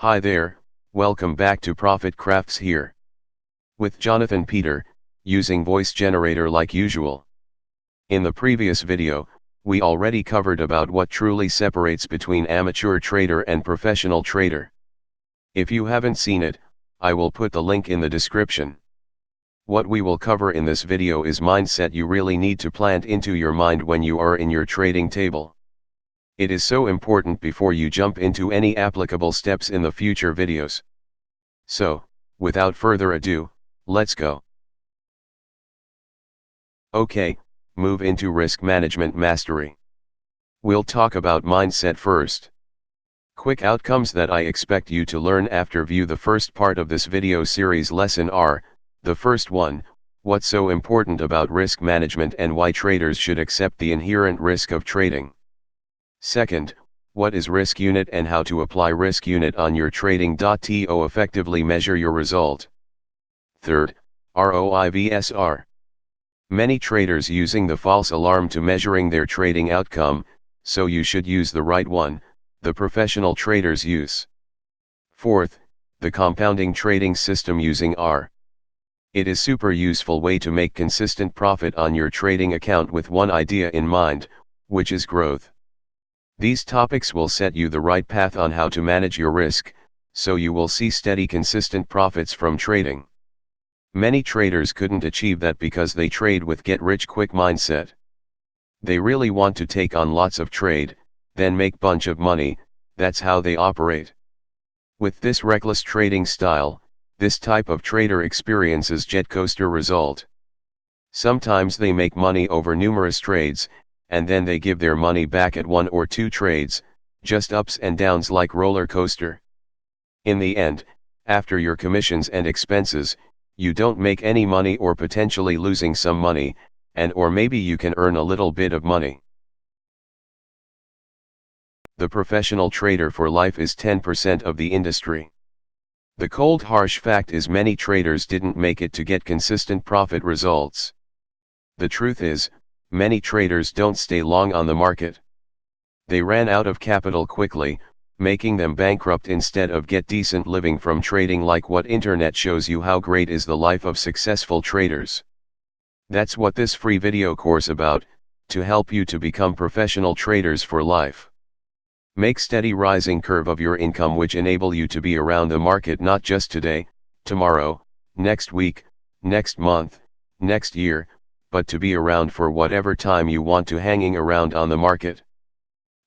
Hi there, welcome back to Profit Crafts here. With Jonathan Peter, using voice generator like usual. In the previous video, we already covered about what truly separates between amateur trader and professional trader. If you haven't seen it, I will put the link in the description. What we will cover in this video is mindset you really need to plant into your mind when you are in your trading table. It is so important before you jump into any applicable steps in the future videos. So, without further ado, let's go. Okay, move into risk management mastery. We'll talk about mindset first. Quick outcomes that I expect you to learn after view the first part of this video series lesson are, the first one, what's so important about risk management and why traders should accept the inherent risk of trading. Second, what is risk unit and how to apply risk unit on your trading.to effectively measure your result. Third, ROI vs R. Many traders using the false alarm to measuring their trading outcome, so you should use the right one, the professional traders use. Fourth, the compounding trading system using R. It is super useful way to make consistent profit on your trading account with one idea in mind, which is growth. These topics will set you the right path on how to manage your risk, so you will see steady consistent profits from trading. Many traders couldn't achieve that because they trade with get-rich-quick mindset. They really want to take on lots of trade, then make bunch of money, that's how they operate. With this reckless trading style, this type of trader experiences jet coaster result. Sometimes they make money over numerous trades, and then they give their money back at one or two trades, just ups and downs like roller coaster. In the end, after your commissions and expenses, you don't make any money or potentially losing some money, and or maybe you can earn a little bit of money. The professional trader for life is 10% of the industry. The cold harsh fact is many traders didn't make it to get consistent profit results. The truth is, many traders don't stay long on the market. They ran out of capital quickly, making them bankrupt instead of get decent living from trading like what internet shows you how great is the life of successful traders. That's what this free video course about, to help you to become professional traders for life. Make steady rising curve of your income which enable you to be around the market not just today, tomorrow, next week, next month, next year, but to be around for whatever time you want to hanging around on the market.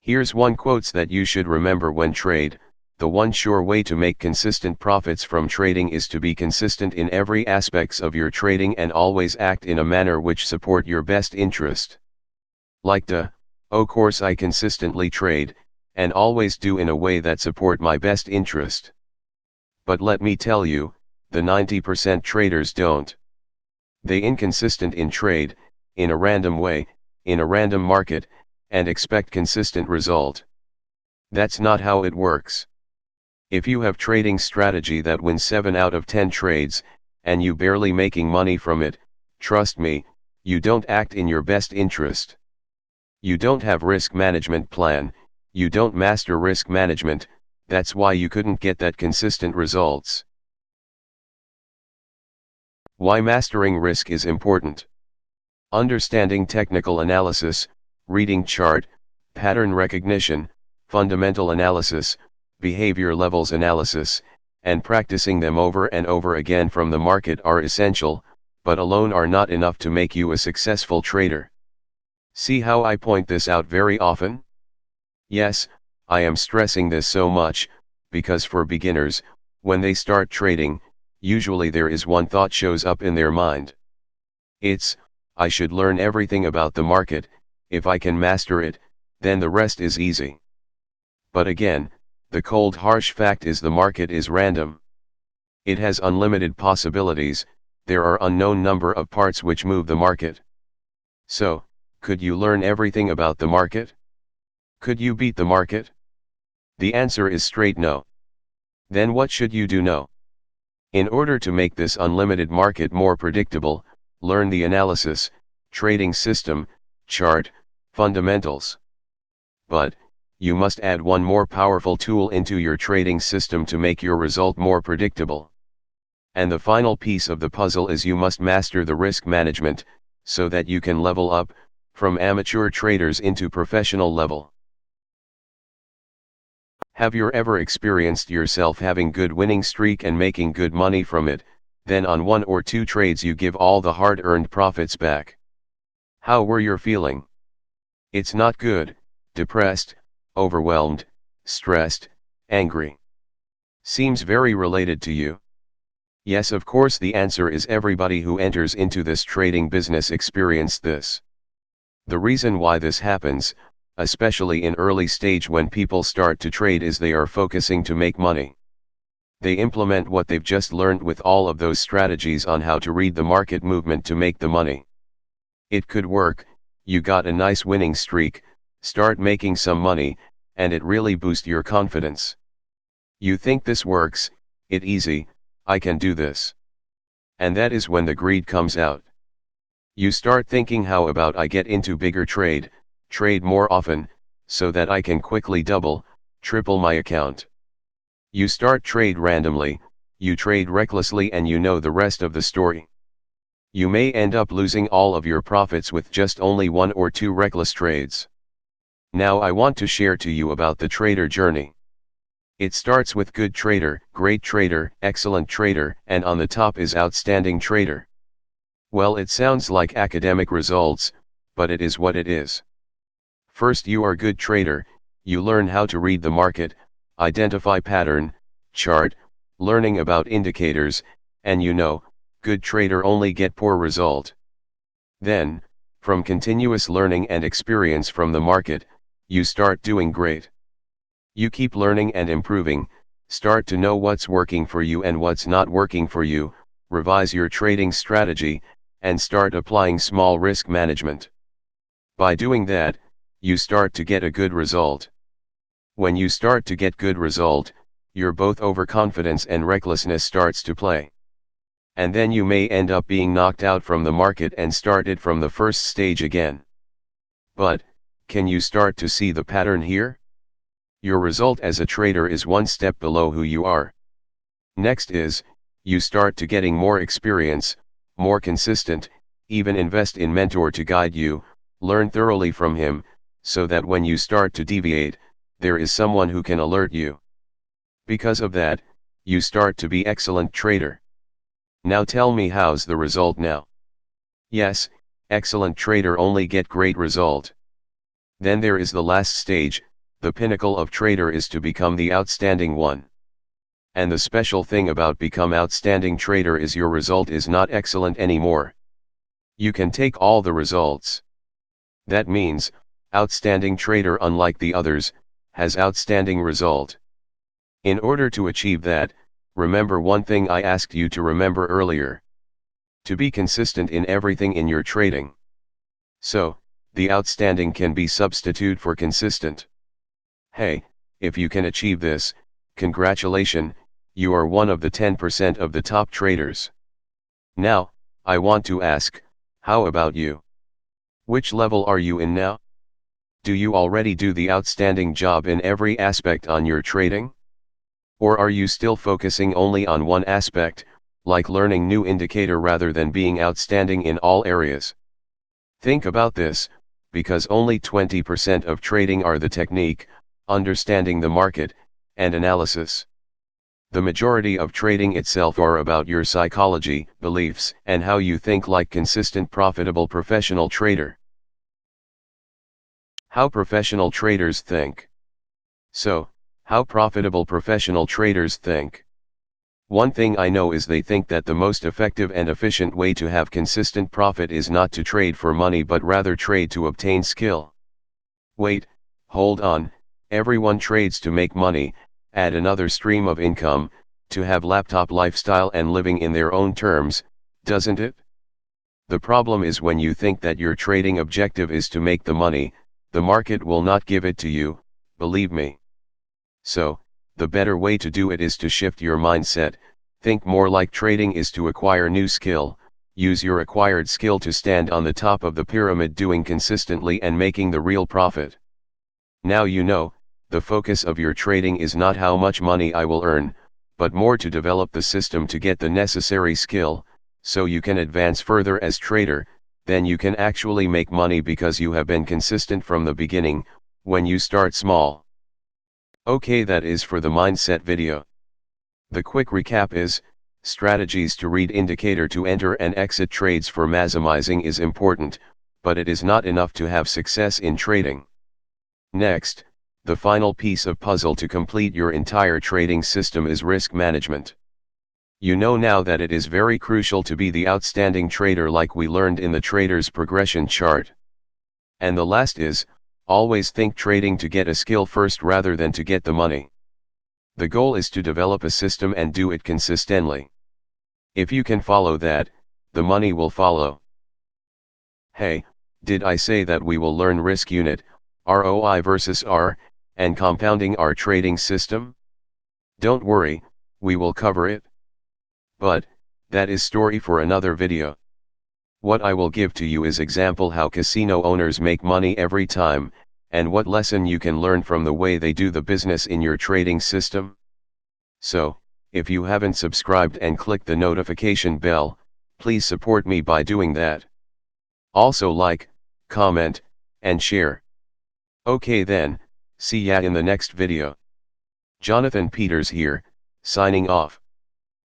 Here's one quotes that you should remember when trade. The one sure way to make consistent profits from trading is to be consistent in every aspects of your trading and always act in a manner which support your best interest. Like course I consistently trade, and always do in a way that support my best interest. But let me tell you, the 90% traders don't. They inconsistent in trade, in a random way, in a random market, and expect consistent result. That's not how it works. If you have trading strategy that wins 7 out of 10 trades, and you barely making money from it, trust me, you don't act in your best interest. You don't have risk management plan, you don't master risk management, that's why you couldn't get that consistent results. Why mastering risk is important. Understanding technical analysis, reading chart, pattern recognition, fundamental analysis, behavior levels analysis, and practicing them over and over again from the market are essential, but alone are not enough to make you a successful trader. See how I point this out very often? Yes, I am stressing this so much, because for beginners, when they start trading, usually there is one thought shows up in their mind. It's, I should learn everything about the market, if I can master it, then the rest is easy. But again, the cold harsh fact is the market is random. It has unlimited possibilities, there are unknown number of parts which move the market. So, could you learn everything about the market? Could you beat the market? The answer is straight no. Then what should you do know? In order to make this unlimited market more predictable, learn the analysis, trading system, chart, fundamentals. But, you must add one more powerful tool into your trading system to make your result more predictable. And the final piece of the puzzle is you must master the risk management, so that you can level up, from amateur traders into professional level. Have you ever experienced yourself having good winning streak and making good money from it, then on one or two trades you give all the hard-earned profits back? How were you feeling? It's not good, depressed, overwhelmed, stressed, angry. Seems very related to you. Yes, of course, the answer is everybody who enters into this trading business experienced this. The reason why this happens, especially in early stage when people start to trade, is they are focusing to make money. They implement what they've just learned with all of those strategies on how to read the market movement to make the money. It could work, you got a nice winning streak, start making some money, and it really boosts your confidence. You think this works, it easy, I can do this. And that is when the greed comes out. You start thinking, how about I get into bigger trade more often, so that I can quickly double, triple my account. You start trade randomly, you trade recklessly, and you know the rest of the story. You may end up losing all of your profits with just only one or two reckless trades. Now I want to share to you about the trader journey. It starts with good trader, great trader, excellent trader, and on the top is outstanding trader. Well, it sounds like academic results, but it is what it is. First, you are good trader, you learn how to read the market, identify pattern, chart, learning about indicators, and good trader only get poor result. Then, from continuous learning and experience from the market, you start doing great. You keep learning and improving, start to know what's working for you and what's not working for you, revise your trading strategy, and start applying small risk management. By doing that, you start to get a good result. When you start to get good result, your both overconfidence and recklessness starts to play. And then you may end up being knocked out from the market and started from the first stage again. But, can you start to see the pattern here? Your result as a trader is one step below who you are. Next is, you start to getting more experience, more consistent, even invest in mentor to guide you, learn thoroughly from him, so that when you start to deviate, there is someone who can alert you. Because of that, you start to be excellent trader. Now tell me, how's the result now? Yes, excellent trader only get great result. Then there is the last stage, the pinnacle of trader is to become the outstanding one. And the special thing about become outstanding trader is your result is not excellent anymore. You can take all the results. That means, outstanding trader, unlike the others, has outstanding result. In order to achieve that, remember one thing I asked you to remember earlier. To be consistent in everything in your trading. So, the outstanding can be substitute for consistent. Hey, if you can achieve this, congratulations, you are one of the 10% of the top traders. Now, I want to ask, how about you? Which level are you in now? Do you already do the outstanding job in every aspect on your trading? Or are you still focusing only on one aspect, like learning new indicator rather than being outstanding in all areas? Think about this, because only 20% of trading are the technique, understanding the market, and analysis. The majority of trading itself are about your psychology, beliefs, and how you think like consistent profitable professional trader. How professional traders think. So, how profitable professional traders think. One thing I know is they think that the most effective and efficient way to have consistent profit is not to trade for money but rather trade to obtain skill. Wait, hold on, everyone trades to make money, add another stream of income, to have laptop lifestyle and living in their own terms, doesn't it? The problem is when you think that your trading objective is to make the money, the market will not give it to you, believe me. So, the better way to do it is to shift your mindset, think more like trading is to acquire new skill, use your acquired skill to stand on the top of the pyramid doing consistently and making the real profit. Now you know, the focus of your trading is not how much money I will earn, but more to develop the system to get the necessary skill, so you can advance further as trader. Then you can actually make money because you have been consistent from the beginning, when you start small. Okay, that is for the mindset video. The quick recap is, strategies to read indicator to enter and exit trades for maximizing is important, but it is not enough to have success in trading. Next, the final piece of puzzle to complete your entire trading system is risk management. You know now that it is very crucial to be the outstanding trader like we learned in the trader's progression chart. And the last is, always think trading to get a skill first rather than to get the money. The goal is to develop a system and do it consistently. If you can follow that, the money will follow. Hey, did I say that we will learn risk unit, ROI versus R, and compounding our trading system? Don't worry, we will cover it. But, that is story for another video. What I will give to you is example how casino owners make money every time, and what lesson you can learn from the way they do the business in your trading system. So, if you haven't subscribed and clicked the notification bell, please support me by doing that. Also like, comment, and share. Okay then, see ya in the next video. Jonathan Peters here, signing off.